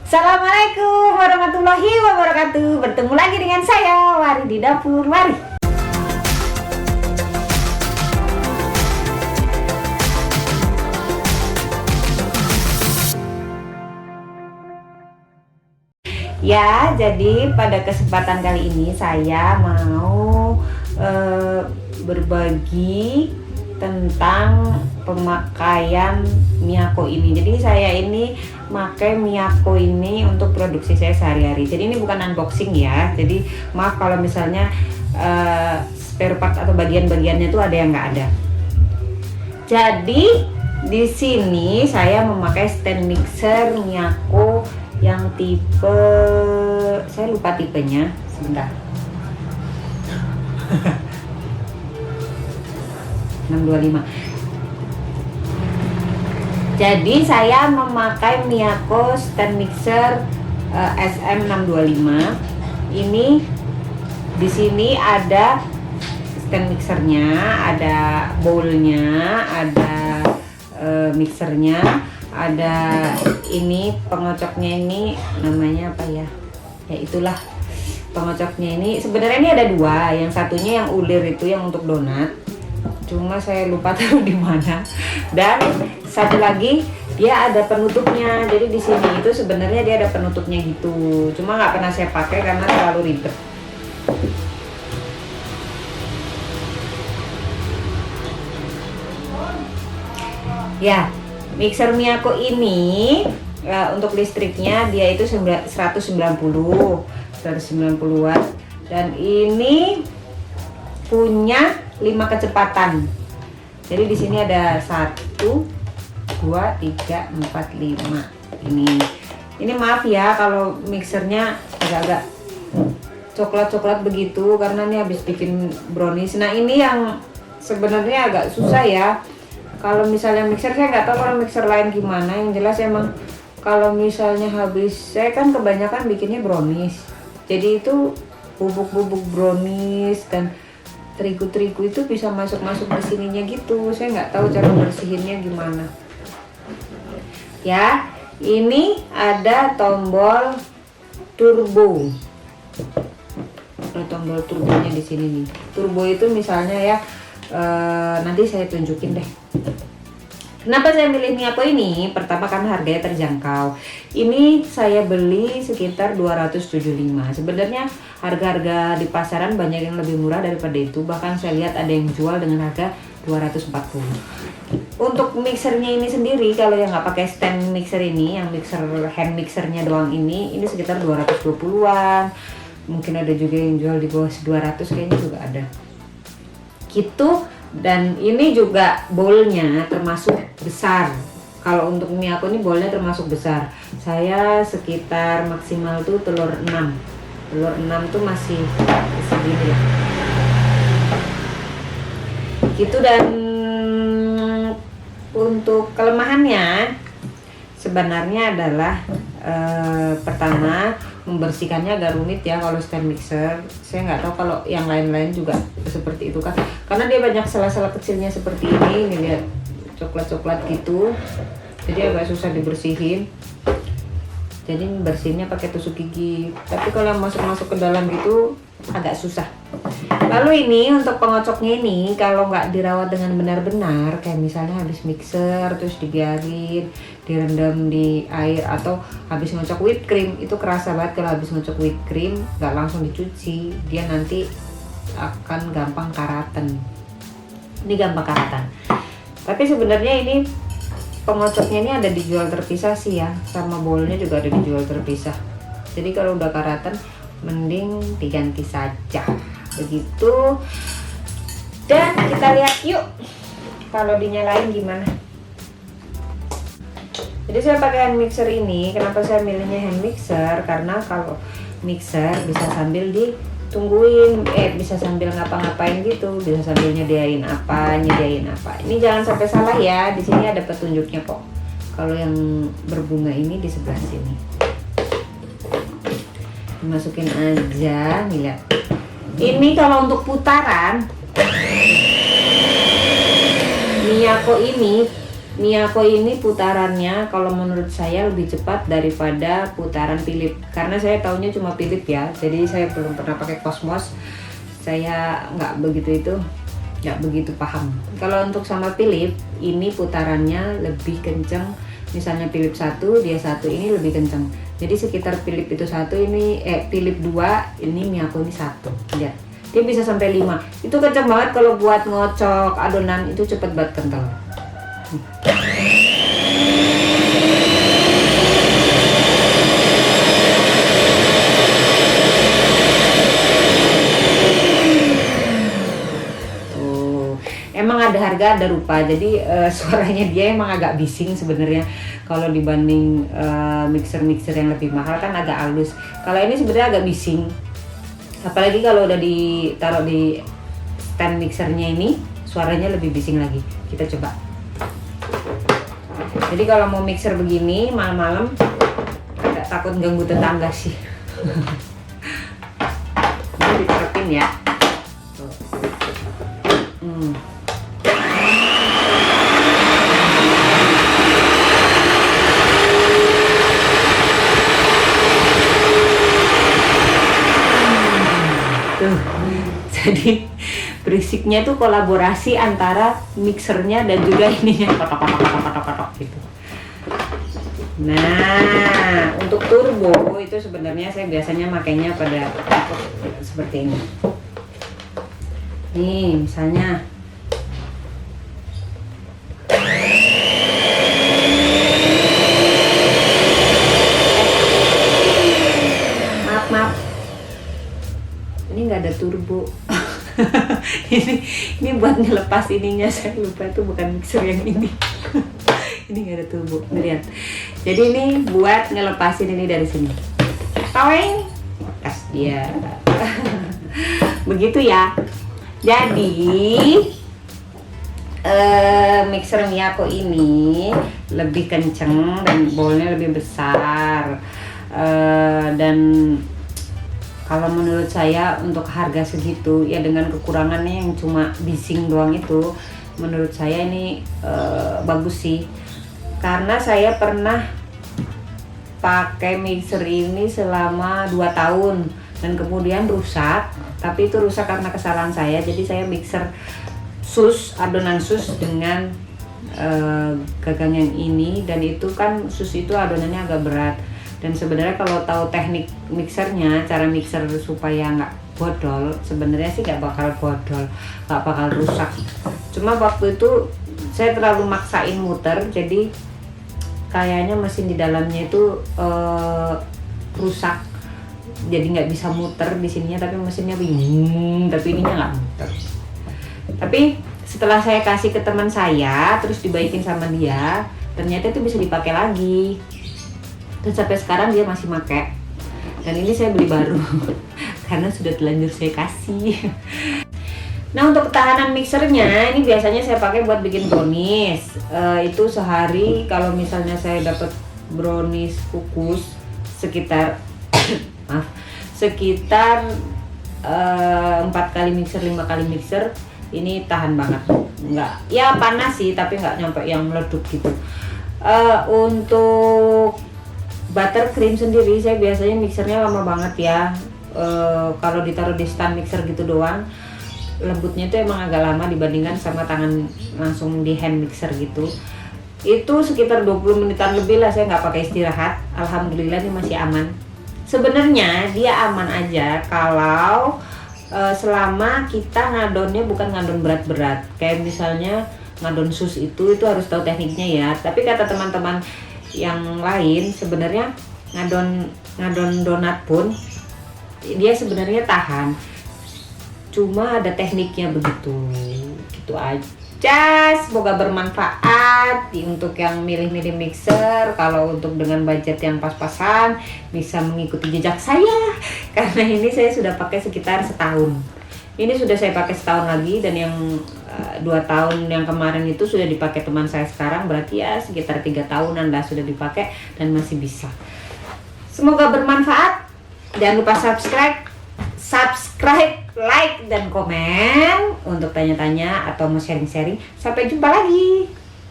Assalamualaikum warahmatullahi wabarakatuh. Bertemu lagi dengan saya, Wari di Dapur Wari. Ya, jadi pada kesempatan kali ini saya mau berbagi tentang pemakaian Miyako ini. Jadi saya ini pakai Miyako ini untuk produksi saya sehari-hari. Jadi ini bukan unboxing ya. Jadi maaf kalau misalnya spare part atau bagian-bagiannya itu ada yang nggak ada. Jadi di sini saya memakai stand mixer Miyako yang tipe, saya lupa tipenya, sebentar. 625. Jadi saya memakai Miyako stand mixer SM625. Ini di sini ada stand mixernya, ada bowlnya, ada mixernya, ada ini pengocoknya, ini namanya apa ya? Ya itulah pengocoknya ini. Sebenarnya ini ada dua, yang satunya yang ulir itu yang untuk donat. Cuma saya lupa taruh di mana. Dan satu lagi dia ada penutupnya. Jadi di sini itu sebenarnya dia ada penutupnya gitu. Cuma nggak pernah saya pakai karena terlalu ribet. Ya, mixer Miyako ini untuk listriknya dia itu 190 watt, dan ini punya 5 kecepatan. Jadi di sini ada 1, 2, 3, 4, 5. Ini maaf ya kalau mixernya agak-agak coklat-coklat begitu karena ini habis bikin brownies. Nah, ini yang sebenarnya agak susah ya. Kalau misalnya mixer, saya nggak tahu kalau mixer lain gimana. Yang jelas emang kalau misalnya habis, saya kan kebanyakan bikinnya brownies. Jadi itu bubuk-bubuk brownies dan terigu-terigu itu bisa masuk-masuk di sininya gitu. Saya nggak tahu cara bersihinnya gimana. Ya, ini ada tombol turbo. Ada tombol turbonya di sini nih. Turbo itu misalnya ya, nanti saya tunjukin deh. Kenapa saya milih Miyako ini? Pertama karena harganya terjangkau. Ini saya beli sekitar 275. Sebenarnya harga-harga di pasaran banyak yang lebih murah daripada itu. Bahkan saya lihat ada yang jual dengan harga 240. Untuk mixernya ini sendiri, kalau yang nggak pakai stand mixer ini, yang mixer hand mixernya doang ini sekitar 220-an. Mungkin ada juga yang jual di bawah 200, kayaknya juga ada. Gitu. Dan ini juga bowlnya termasuk besar. Kalau untuk Miyako ini bowlnya termasuk besar. Saya sekitar maksimal tuh telur 6. Telur 6 tuh masih segini ya. Gitu. Dan untuk kelemahannya sebenarnya adalah pertama, membersihkannya agak rumit ya kalau stand mixer. Saya nggak tahu kalau yang lain-lain juga seperti itu kan, karena dia banyak sela-sela kecilnya seperti ini. Nih lihat, coklat-coklat gitu, jadi agak susah dibersihin. Jadi bersihinnya pakai tusuk gigi, tapi kalau yang masuk-masuk ke dalam gitu agak susah. Lalu ini untuk pengocoknya ini, kalau nggak dirawat dengan benar-benar, kayak misalnya habis mixer terus dibiarin direndam di air, atau habis ngocok whipped cream, itu kerasa banget kalau habis ngocok whipped cream nggak langsung dicuci, dia nanti akan gampang karatan. Ini gampang karatan. Tapi sebenarnya ini pengocoknya ini ada dijual terpisah sih ya, sama bowlnya juga ada dijual terpisah. Jadi kalau udah karatan mending diganti saja begitu. Dan kita lihat yuk kalau dinyalain gimana. Jadi saya pakai hand mixer ini. Kenapa saya milihnya hand mixer? Karena kalau mixer bisa sambil ditungguin, bisa sambil ngapa-ngapain gitu, bisa sambil nyediain apa. Ini jangan sampai salah ya. Di sini ada petunjuknya kok. Kalau yang berbunga ini di sebelah sini. Dimasukin aja, nih lihat. Ini kalau untuk putaran Miyako ini Miyako ini putarannya kalau menurut saya lebih cepat daripada putaran Philips, karena saya taunya cuma Philips ya, jadi saya belum pernah pakai Cosmos, saya nggak begitu paham. Kalau untuk sama Philips ini putarannya lebih kenceng, misalnya Philips 1 dia 1 ini lebih kenceng, jadi sekitar Philips itu 1 ini Philips 2 ini Miyako ini 1, lihat dia bisa sampai 5, itu kenceng banget. Kalau buat ngocok adonan itu cepet banget kental. Emang ada harga ada rupa, jadi suaranya dia emang agak bising sebenarnya. Kalau dibanding mixer yang lebih mahal kan agak halus. Kalau ini sebenarnya agak bising, apalagi kalau udah ditaruh di stand mixernya ini suaranya lebih bising lagi. Kita coba. Jadi kalau mau mixer begini malam-malam agak takut ganggu tetangga sih. Ini diterapin ya. Jadi berisiknya tuh kolaborasi antara mixernya dan juga ininya, kotok gitu. Nah, untuk turbo itu sebenarnya saya biasanya makainya pada seperti ini. Nih, misalnya maaf. Ini nggak ada turbo. ini buat ngelepas ininya, saya lupa itu bukan mixer yang ini. Ini nggak ada turbo, lihat. Jadi ini buat ngelepasin ini dari sini. Taweng, kas dia. Begitu ya. Jadi mixer Miyako ini lebih kenceng dan bowlnya lebih besar, dan kalau menurut saya untuk harga segitu ya dengan kekurangannya yang cuma bising doang itu, menurut saya ini bagus sih. Karena saya pernah pakai mixer ini selama 2 tahun dan kemudian rusak, tapi itu rusak karena kesalahan saya. Jadi saya mixer adonan sus dengan gagang yang ini, dan itu kan sus itu adonannya agak berat. Dan sebenarnya kalau tahu teknik mixernya, cara mixer supaya nggak bodol, sebenarnya sih nggak bakal bodol, nggak bakal rusak. Cuma waktu itu saya terlalu maksain muter, jadi kayaknya mesin di dalamnya itu rusak, jadi nggak bisa muter di sininya, tapi mesinnya bingung, tapi ininya nggak muter. Tapi setelah saya kasih ke teman saya, terus dibaikin sama dia, ternyata itu bisa dipakai lagi. Dan sampai sekarang dia masih pakai. Dan ini saya beli baru karena sudah telanjur saya kasih. Nah, untuk ketahanan mixernya ini biasanya saya pakai buat bikin brownies. Itu sehari kalau misalnya saya dapat brownies kukus sekitar sekitar 4 kali mixer, 5 kali mixer, ini tahan banget. Enggak, ya panas sih tapi nggak nyampe yang meleduk gitu. Untuk buttercream sendiri saya biasanya mixernya lama banget ya. Kalau ditaruh di stand mixer gitu doang, lembutnya itu emang agak lama dibandingkan sama tangan langsung di hand mixer gitu. Itu sekitar 20 menitan lebih lah, saya nggak pakai istirahat. Alhamdulillah ini masih aman. Sebenarnya dia aman aja kalau selama kita ngadonnya bukan ngadon berat-berat. Kayak misalnya ngadon sus itu harus tahu tekniknya ya. Tapi kata teman-teman yang lain sebenarnya ngadon donat pun dia sebenarnya tahan, cuma ada tekniknya begitu. Gitu aja, semoga bermanfaat untuk yang milih-milih mixer. Kalau untuk dengan budget yang pas-pasan bisa mengikuti jejak saya, karena ini saya sudah pakai sekitar setahun. Ini sudah saya pakai setahun lagi, dan yang 2 tahun yang kemarin itu sudah dipakai teman saya sekarang, berarti ya sekitar 3 tahunan dah sudah dipakai dan masih bisa. Semoga bermanfaat. Jangan lupa subscribe, like dan komen untuk tanya-tanya atau mau sharing-sharing. Sampai jumpa lagi.